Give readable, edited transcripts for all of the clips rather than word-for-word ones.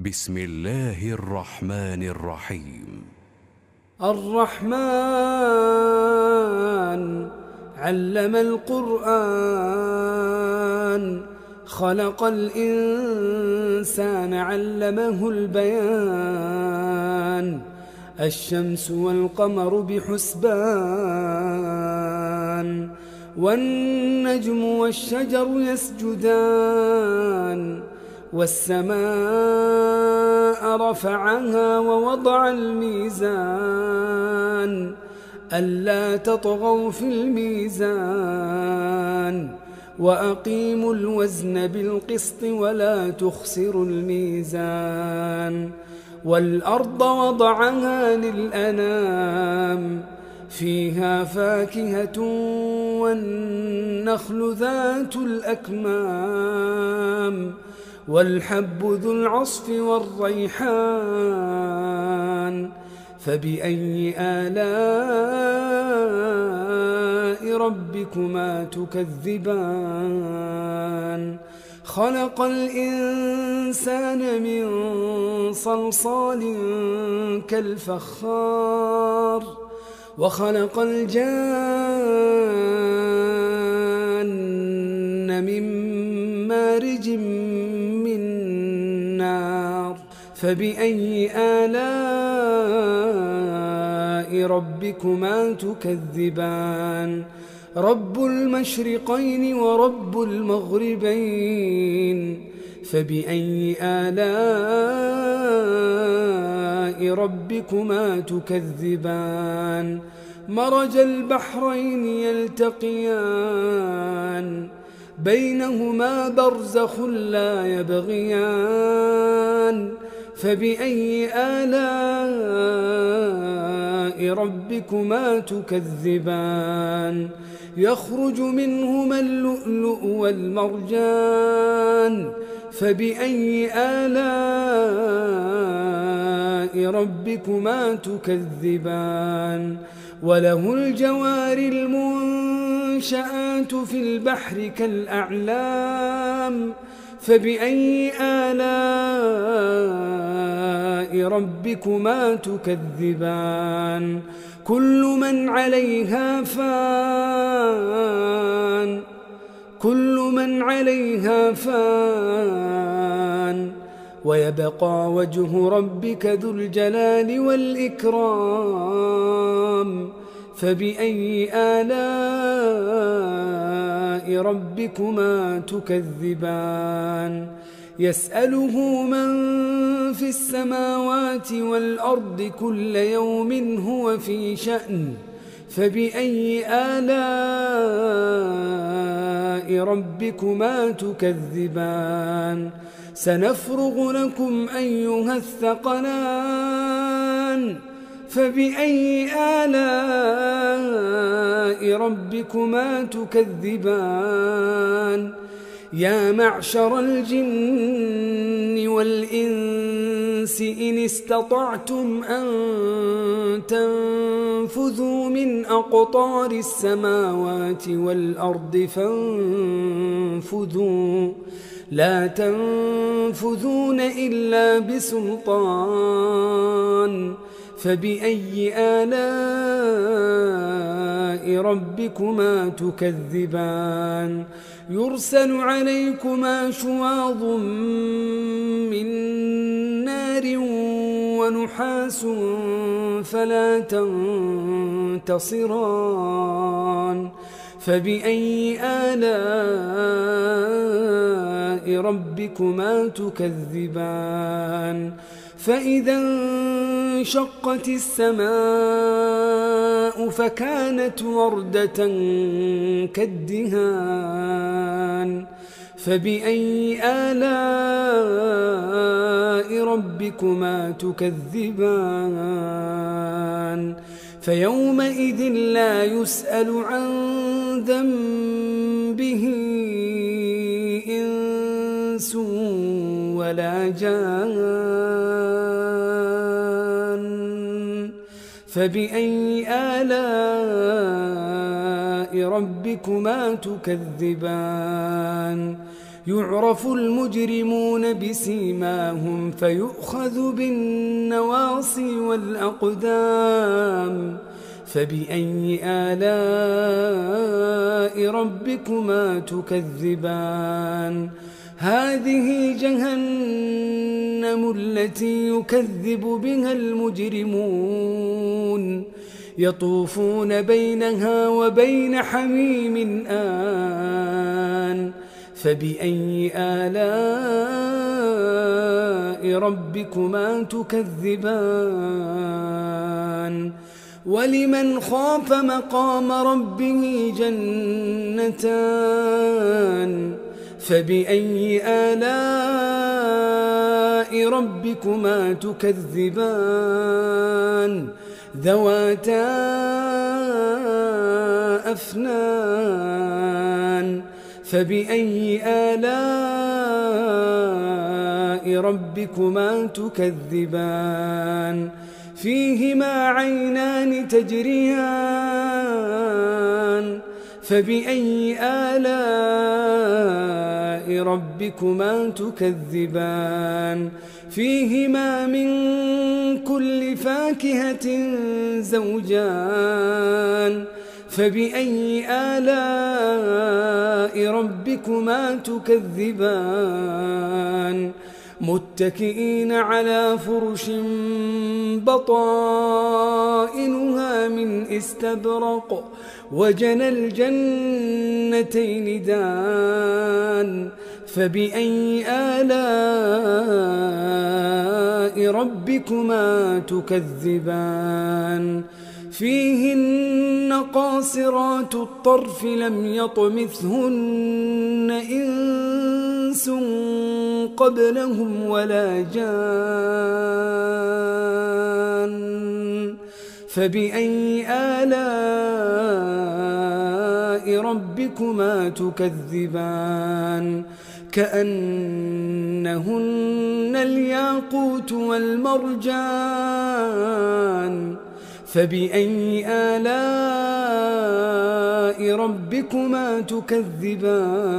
بسم الله الرحمن الرحيم. الرحمن علم القرآن، خلق الإنسان علمه البيان. الشمس والقمر بحسبان، والنجم والشجر يسجدان. والسماء رفعها ووضع الميزان، ألا تطغوا في الميزان. وأقيموا الوزن بالقسط ولا تخسروا الميزان. والأرض وضعها للأنام، فيها فاكهة والنخل ذات الأكمام، والحب ذو العصف والريحان. فبأي آلاء ربكما تكذبان؟ خلق الإنسان من صلصال كالفخار، وخلق الجان من مارج من نار. فبأي آلاء ربكما تكذبان؟ رب المشرقين ورب المغربين. فبأي آلاء ربكما تكذبان؟ مرج البحرين يلتقيان، بينهما برزخ لا يبغيان. فبأي آلاء ربكما تكذبان؟ يخرج منهما اللؤلؤ والمرجان. فبأي آلاء ربكما تكذبان؟ وله الجوار المنشآت في البحر كالأعلام. فبأي آلاء ربكما تكذبان؟ كل من عليها فان، كل من عليها فان، ويبقى وجه ربك ذو الجلال والإكرام. فبأي آلاء ربكما تكذبان؟ يسأله من في السماوات والأرض كل يوم هو في شأن. فبأي آلاء ربكما تكذبان؟ سنفرغ لكم أيها الثقلان. فبأي آلاء ربكما تكذبان؟ يا معشر الجن والإنس إن استطعتم أن تنفذوا من أقطار السماوات والأرض فانفذوا، لا تنفذون إلا بسلطان. فبأي آلاء ربكما تكذبان؟ يرسل عليكما شواظ من نار ونحاس فلا تنتصران. فبأي آلاء ربكما تكذبان؟ فإذا انشقت السماء فكانت وردة كالدهان. فبأي آلاء ربكما تكذبان؟ فيومئذ لا يسأل عن ذنبه إنس ولا جان. فبأي آلاء ربكما تكذبان؟ يعرف المجرمون بسيماهم فيؤخذ بالنواصي والأقدام فبأي آلاء ربكما تكذبان هذه جهنم التي يكذب بها المجرمون يطوفون بينها وبين حميم آن فبأي آلاء ربكما تكذبان ولمن خاف مقام ربه جنتان فبأي آلاء ربكما تكذبان ذواتا أفنان فبأي آلاء ربكما تكذبان فيهما عينان تجريان فبأي آلاء ربكما تكذبان فيهما من كل فاكهة زوجان فبأي آلاء ربكما تكذبان متكئين على فرش بطائنها من استبرق وجنى الجنتين دان فبأي آلاء ربكما تكذبان فيهن قاصرات الطرف لم يطمثهن إنس قبلهم ولا جان فبأي آلاء ربكما تكذبان كأنهن الياقوت والمرجان فبأي آلاء ربكما تكذبان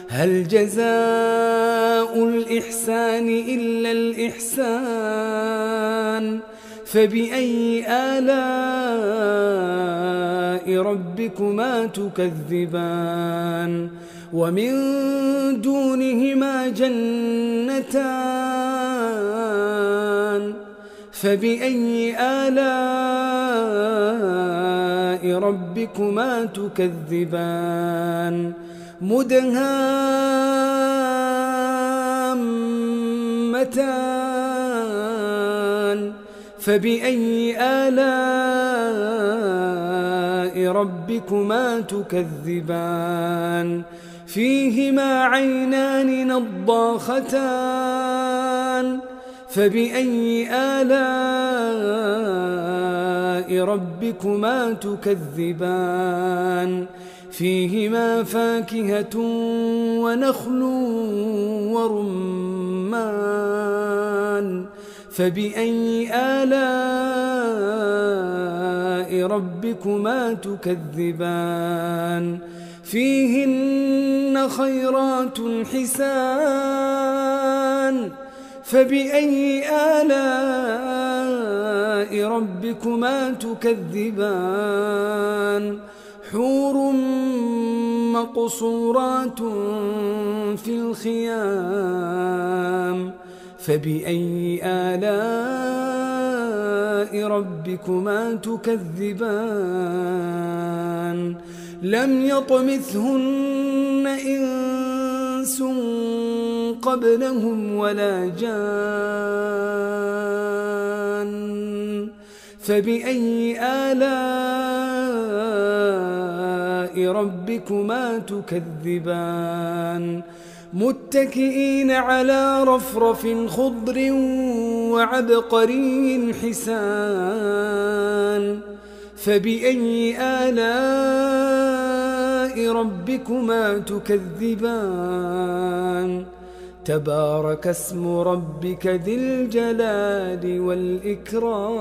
هل جزاء الإحسان إلا الإحسان فبأي آلاء ربكما تكذبان ومن دونهما جنتان فبأي آلاء ربكما تكذبان مدهامتان فبأي آلاء ربكما تكذبان فيهما عينان نضاختان فبأي آلاء ربكما تكذبان فيهما فاكهة ونخل ورمان فبأي آلاء ربكما تكذبان فيهن خيرات حسان فبأي آلاء ربكما تكذبان حور مقصورات في الخيام فبأي آلاء ربكما تكذبان لم يطمثهن إنس قبلهم ولا جان فبأي آلاء ربكما تكذبان متكئين على رفرف خضر وعبقري حسان فبأي آلاء ربكما تكذبان تبارك اسم ربك ذي الجلال والإكرام.